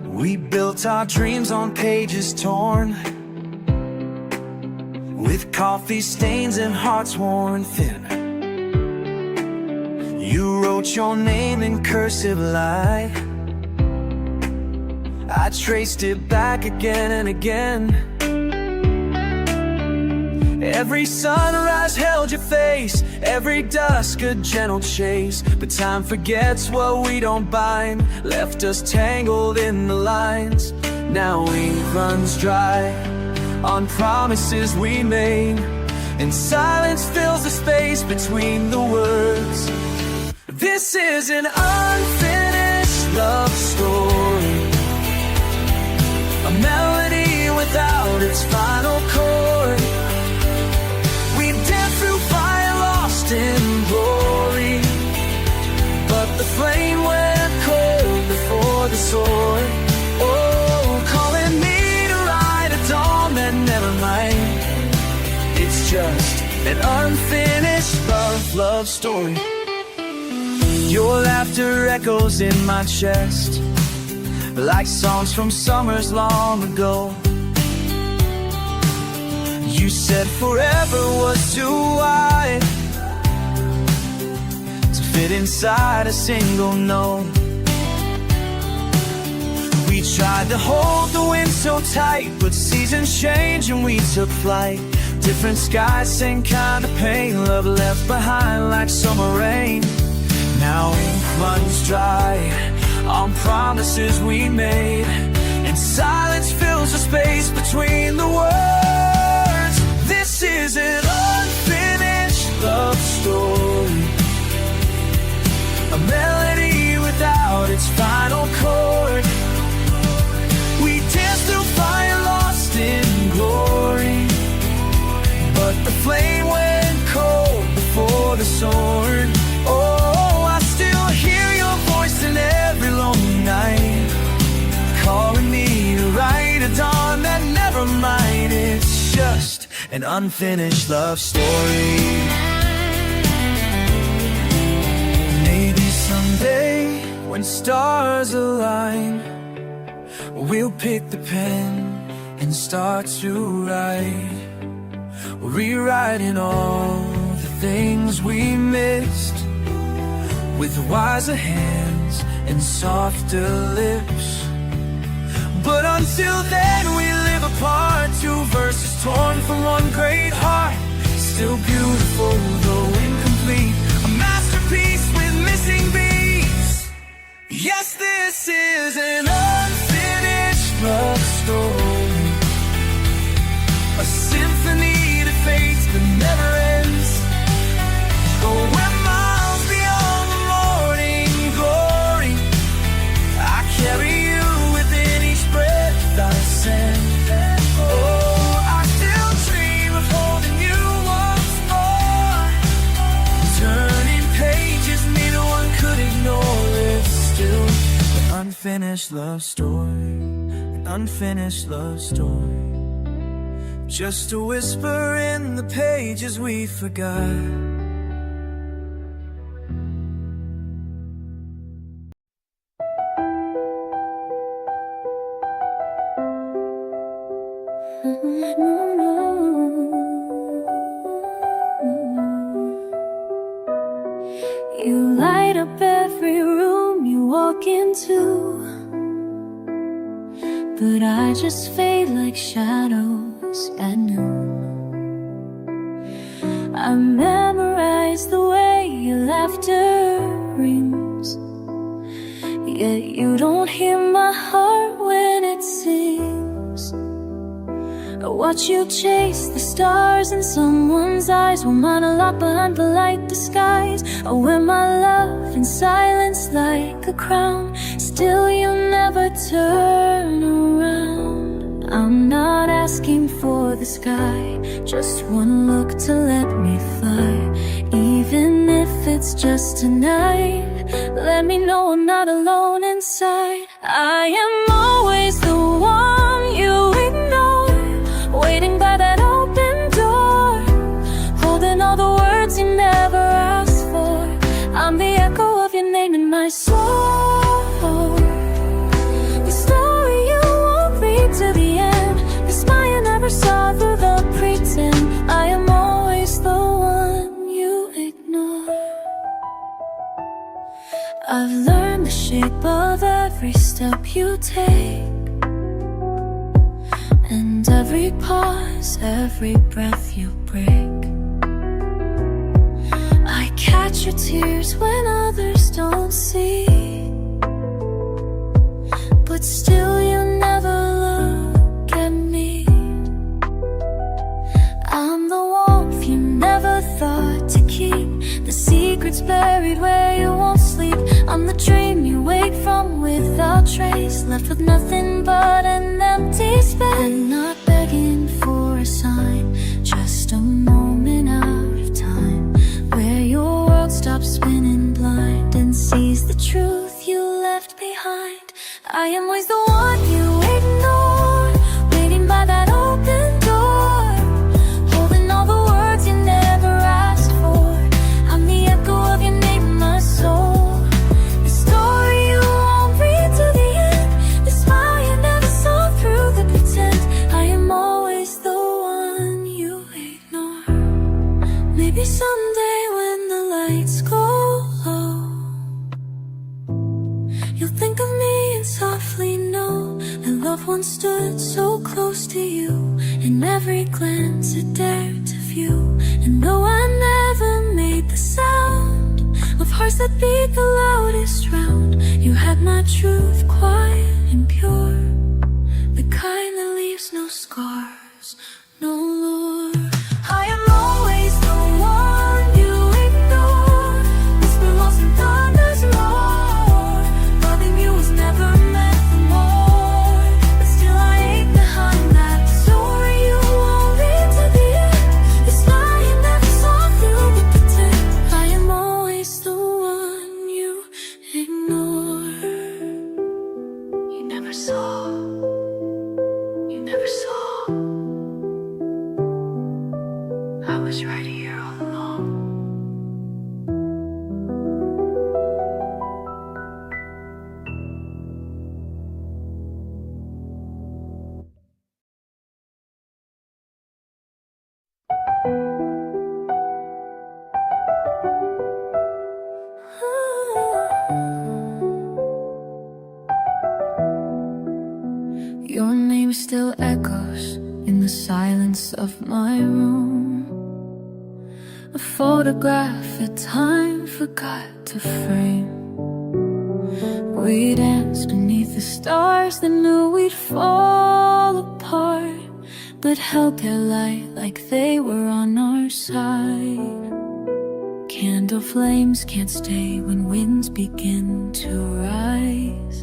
We built our dreams on pages torn, with coffee stains and hearts worn thin. You wrote your name in cursive light, I traced it back again and again. Every sunrise held your face, every dusk a gentle chase. But time forgets what we don't bind, left us tangled in the lines. Now ink runs dry on promises we made, and silence fills the space between the words. This is an unfinished love story, a melody without its final chord. We dance through fire lost in glory, but the flame went cold before the sword. Oh, calling me to ride a dawn that never might. It's just an unfinished love story. Your laughter echoes in my chest, like songs from summers long ago. You said forever was too wide to fit inside a single note. We tried to hold the wind so tight, but seasons changed and we took flight. Different skies, same kind of pain, love left behind like summer rain. Now ink runs dry on promises we made, and silence fills the space between the words. This is an unfinished love story, a melody without its final chord. We dance through fire lost in glory, but the flame went cold before the sword. Oh, I still hear your voice in every lonely night, calling me to write a dawn that never might. It's just an unfinished love story. Maybe someday when stars align, we'll pick the pen and start to write. Rewriting all the things we missed, with wiser hands and softer lips. But until then we live apart, two verses torn from one great heart. Still beautiful, though incomplete, a masterpiece with missing beats. Yes, this is an unfinished love story, a symphony that fades but never ends. Oh, we're miles beyond the morning glory. I carry you within each breath I send. Oh, I still dream of holding you once more. Turning pages neither one could ignore. It's still an unfinished love story, an unfinished love story. Just a whisper in the pages we forgot. You light up every room you walk into, but I just fade like shadows at noon. I memorize the way your laughter rings, yet you don't hear my heart when it sings. I watch you chase the stars in someone's eyes, while mine are locked behind polite disguise. I wear my love in silence like a crown, still you never turn around. I'm not asking for the sky, just one look to let me fly. Even if it's just tonight, let me know I'm not alone inside. I am always the one you ignore, waiting by that open door, holding all the words you never asked for. I'm the echo of your name in my soul, the story you won't read to the end, the smile you never saw through the pretend. I am always the one you ignore. I've learned the shape of every step you take, and every pause, every breath you break. I catch your tears when others don't see, but still you never look at me. I'm the warmth you never thought to keep, the secrets buried where you won't sleep. I'm the dream you wake from without trace, left with nothing but an empty space. I'm not begging for a sign, just a moment out of time, where your world stops spinning blind and sees the truth you left behind. I am always the one you ignore, waiting by that open door, holding all the words you never asked for. I'm the echo of your name in my soul, the story you won't read to the end, the smile you never saw through the pretend. I am always the one you ignore. Maybe someday when the lights go low, you'll think of me and softly know that love once stood so close to you. In every glance it dared to view, and though I never made the sound of hearts that beat the loudest round, you had my truth quiet and pure, the kind that leaves no scars, no lure. I am always the one you ignore, whisper lost in thunder's roar. Loving you was never meant for more, but still I ache behind that story you won't read to the end, the smile you never saw through the pretend. I am always the one you ignore. still echoes in the silence of my room. A photograph that time forgot to frame. We danced beneath the stars that knew we'd fall apart, but held their light like they were on our side. Candle flames can't stay when winds begin to rise.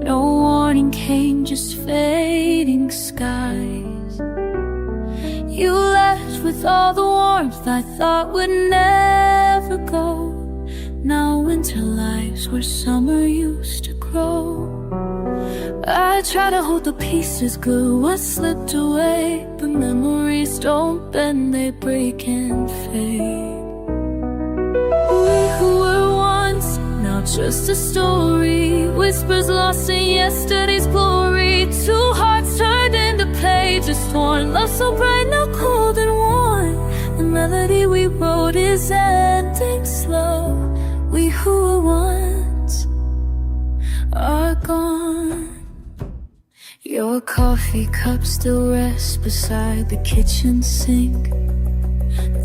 No warning came, just fading skies. You left with all the warmth I thought would never go. Now winter lives where summer used to grow. I try to hold the pieces, glue what slipped away, but memories don't bend, they break and fade. We who were once, now just a story. Whispers lost in yesterday's glory. Two hearts turned into pages torn. Love so bright, now cold and worn. The melody we wrote is ending slow. We who were once are gone. Your coffee cup still rests beside the kitchen sink,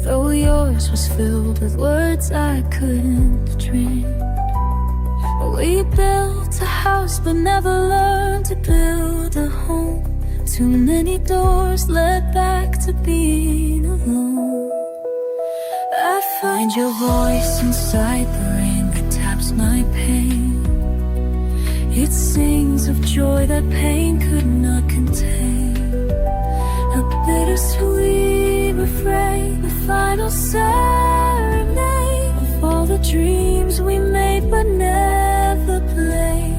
though yours was filled with words I couldn't drink. We built a house but never learned to build a home. Too many doors led back to being alone. I find your voice inside the rain that taps my pain. It sings of joy that pain could not contain. A bittersweet refrain, the final serenade of all the dreams we made but never played.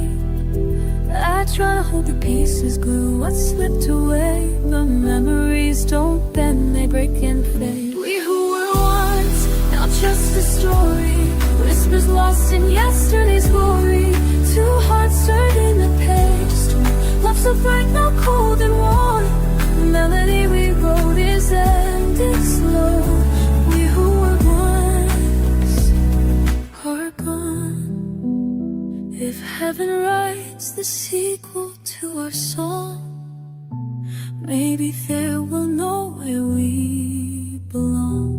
I try to hold the pieces, glue what slipped away, but memories don't bend, they break and fade. We who were once, now just a story. Whispers lost in yesterday's glory. Two hearts turned into pages torn. Love so bright, now cold and worn. The melody we wrote is ending slow. We who were once are gone. If heaven writes the sequel to our song, maybe there we'll know where we belong.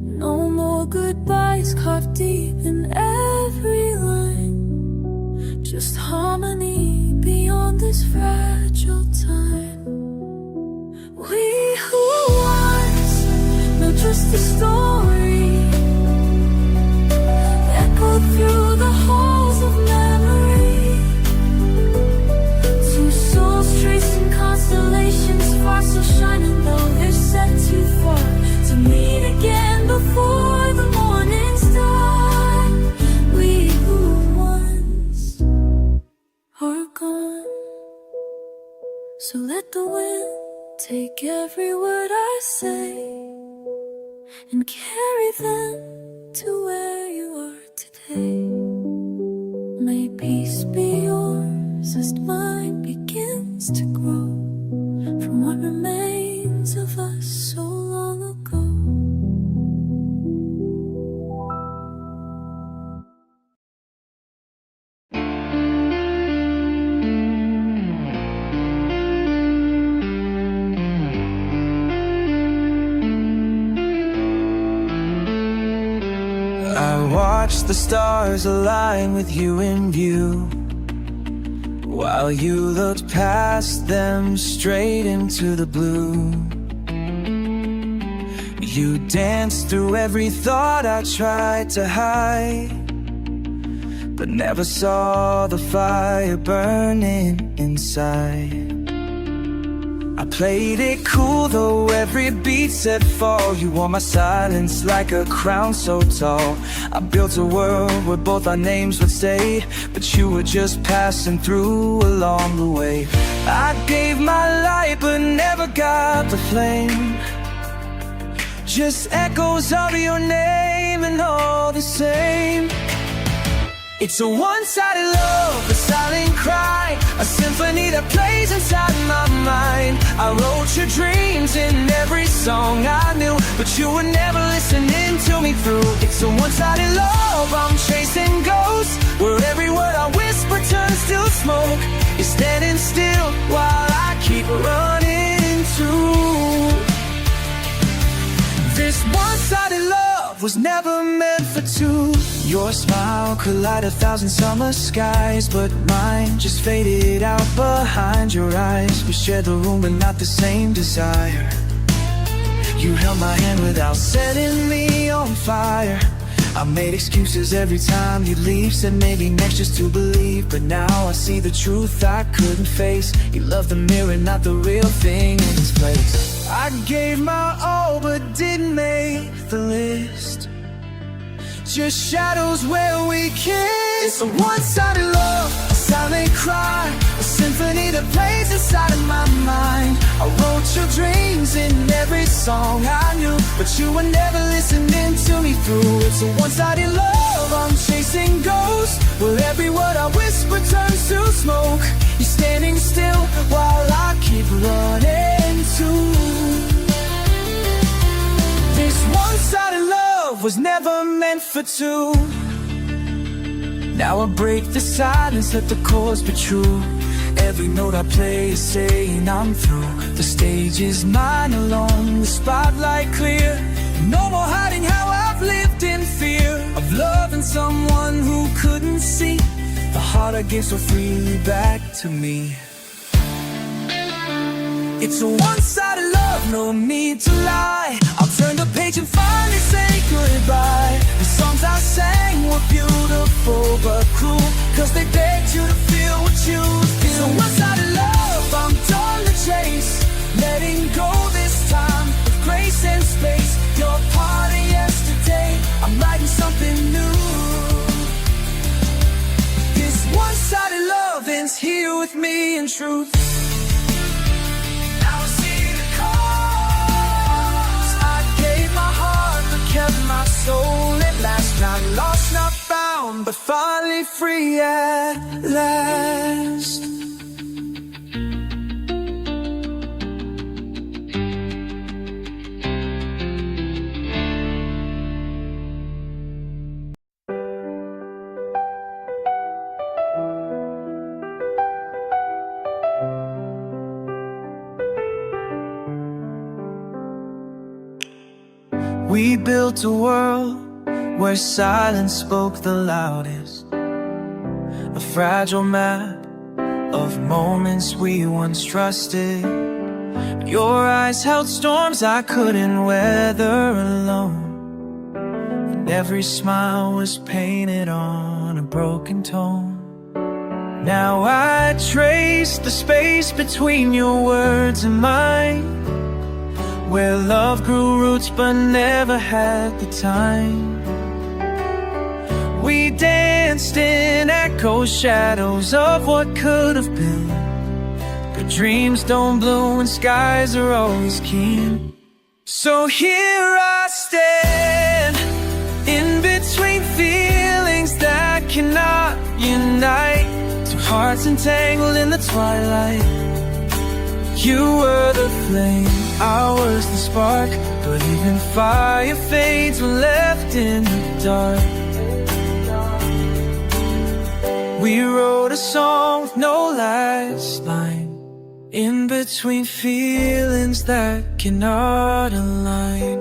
No more goodbyes carved deep in every line, just harmony beyond this fragile time. We who once, not just a story, echoed through the halls of memory. Two souls tracing constellations far, so shining though they're set too far to meet again before the morning's done. We who once are gone. So let the wind take every word I say and carry them to where you are today. May peace be yours as mine begins to grow from what remains of us so long ago. I watched the stars align with you in view, while you looked past them straight into the blue. You danced through every thought I tried to hide, but never saw the fire burning inside. I played it cool though every beat said fall. You wore my silence like a crown so tall. I built a world where both our names would stay, but you were just passing through along the way. I gave my light but never got the flame, just echoes of your name and all the same. It's a one-sided love, a silent cry, a symphony that plays inside my mind. I wrote your dreams in every song I knew, but you were never listening to me through. It's a one-sided love, I'm chasing ghosts, where every word I whisper turns to smoke. You're standing still while was never meant for two. Your smile could light 1,000 summer skies, but mine just faded out behind your eyes. We shared the room but not the same desire. You held my hand without setting me on fire. I made excuses every time you'd leave, said maybe next just to believe. But now I see the truth I couldn't face. You loved the mirror, not the real thing in its place. I gave my all but didn't make the list. Just shadows where we kissed. It's a one-sided love, a silent cry, a symphony that plays inside of my mind. I wrote your dreams in every song I knew, but you were never listening to me through. It's a one-sided love, I'm chasing ghosts, where every word I whisper turns to smoke. You're standing still while I keep running too. This one-sided love was never meant for two. Now I break the silence, let the chords be true. Every note I play is saying I'm through. The stage is mine alone, the spotlight clear. No more hiding how I've lived in fear of loving someone who couldn't see the heart I gave so freely back to me. It's a one-sided love, no need to lie. I'll turn the page and finally say goodbye. The songs I sang were beautiful but cruel, cause they begged you to feel what you feel. It's a one-sided love, I'm done to chase, letting go this time with grace and space. You're part of yesterday, I'm writing something new. This one-sided love ends here with me in truth. Kept my soul at last, not lost, not found, but finally free at last. We built a world where silence spoke the loudest, a fragile map of moments we once trusted. Your eyes held storms I couldn't weather alone, and every smile was painted on a broken tone. Now I trace the space between your words and mine, where love grew roots but never had the time. We danced in echo shadows of what could have been, but dreams don't bloom when skies are always keen. So here I stand, in between feelings that cannot unite, two hearts entangled in the twilight. You were the flame, I was the spark, but even fire fades when left in the dark. We wrote a song with no last line, in between feelings that cannot align.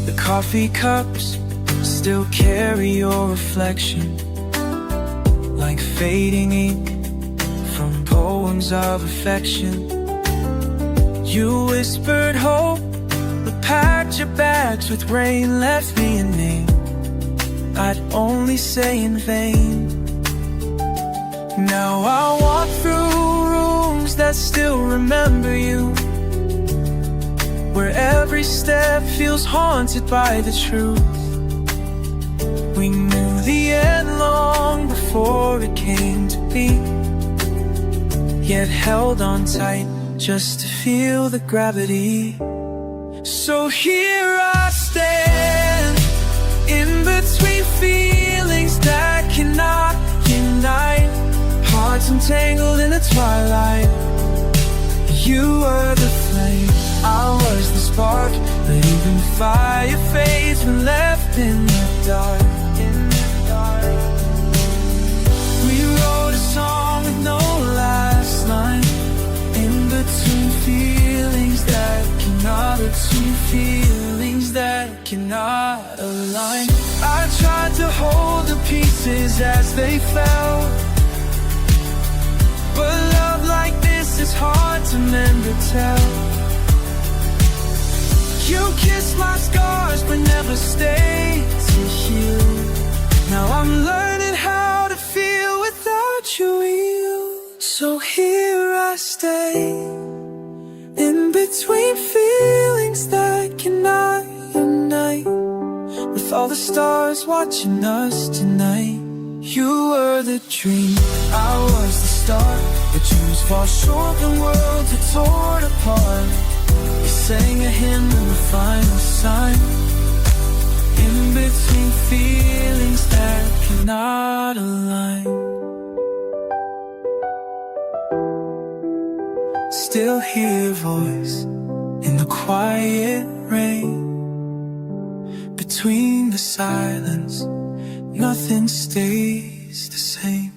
The coffee cups still carry your reflection, like fading ink from poems of affection. You whispered hope, but packed your bags with rain, left me a name I'd only say in vain. Now I walk through rooms that still remember you, where every step feels haunted by the truth. We knew the end long before it came to be, yet held on tight just to feel the gravity. So here I stand, in between feelings that cannot unite, hearts entangled in the twilight. You were the flame, I was the spark, but even fire fades when left in the dark. We wrote a song with no last line, in between feelings that cannot, between feelings cannot align. I tried to hold the pieces as they fell, but love like this is hard to mend or tell. You kissed my scars but never stayed to heal. Now I'm learning how to feel without you healed. So here I stay, in between feelings that cannot unite, with all the stars watching us tonight. You were the dream, I was the star. The dreams fall short, the worlds are torn apart. You sang a hymn in the final sign, in between feelings that cannot align. Still hear your voice in the quiet rain. Between the silence, nothing stays the same.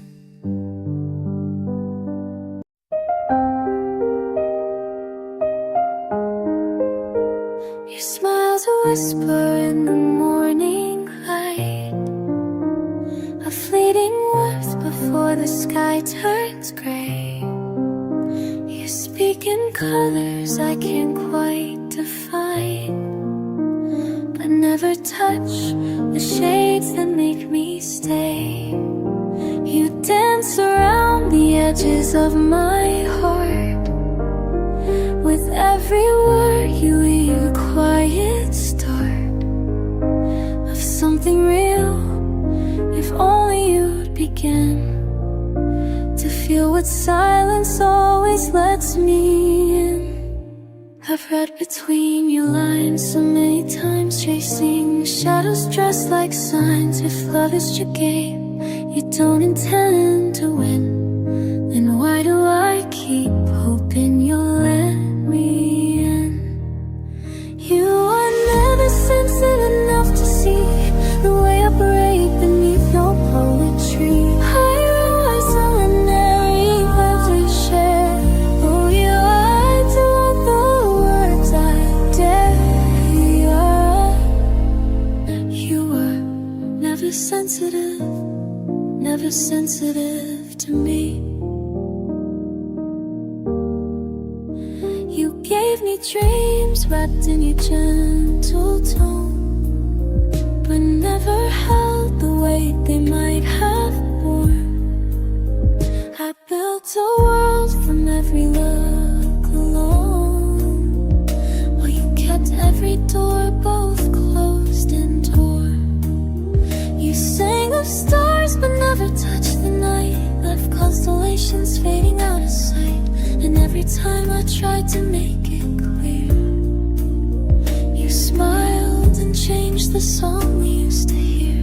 Your smile's a whisper in the morning light, a fleeting warmth before the sky turns gray. You speak in colors I can't quite define, but never touch the shades that make me stay. You dance around the edges of my heart. With every word you leave a quiet start of something real. If only you'd begin to feel what silence always lets me in. I've read between your lines so many times, chasing shadows dressed like signs. If love is your game, you don't intend to win, then why do I keep hoping you'll let me in? You are never sensitive enough to see the way I break beneath your poetry. Higher words ordinary have to share. Oh, you lied to all the words I dare hear. You were never sensitive, never sensitive to me. You gave me dreams wrapped in your gentle tone, but never held the weight they might have borne. I built a world from every look alone, while you kept every door both closed and torn. You sang of stars but never touched the night, left constellations fading out of sight. And every time I tried to make it clear, you smiled and changed the song we used to hear.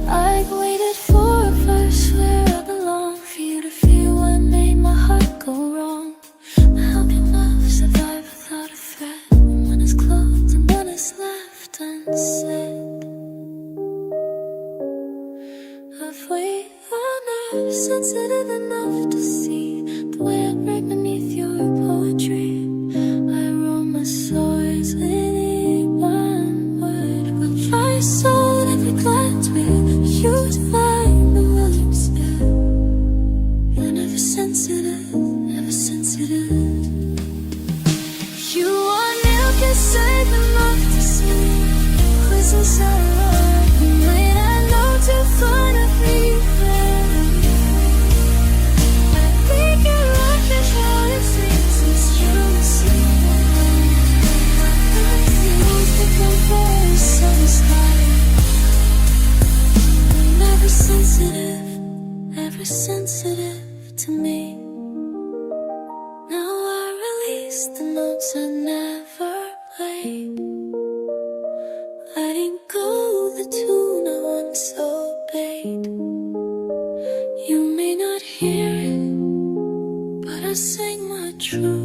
I've waited for a verse where I belong, for you to feel what made my heart go wrong. But how can love survive without a threat, when one is closed and one is left unsaid? If we are never sensitive enough to see the way I break beneath your poetry, I roll my swords leading one word. With my soul, every glance with you to find the words there. You're never sensitive, never sensitive. You are never safe enough to see who's inside of life. You might not know to find a free friend. I think your life is how it seems, it's true to see. I feel the compass of the sky. You're never sensitive, never sensitive to me. Now I release the notes I never played, letting go the tune I once obeyed. You may not hear it, but I sing my truth.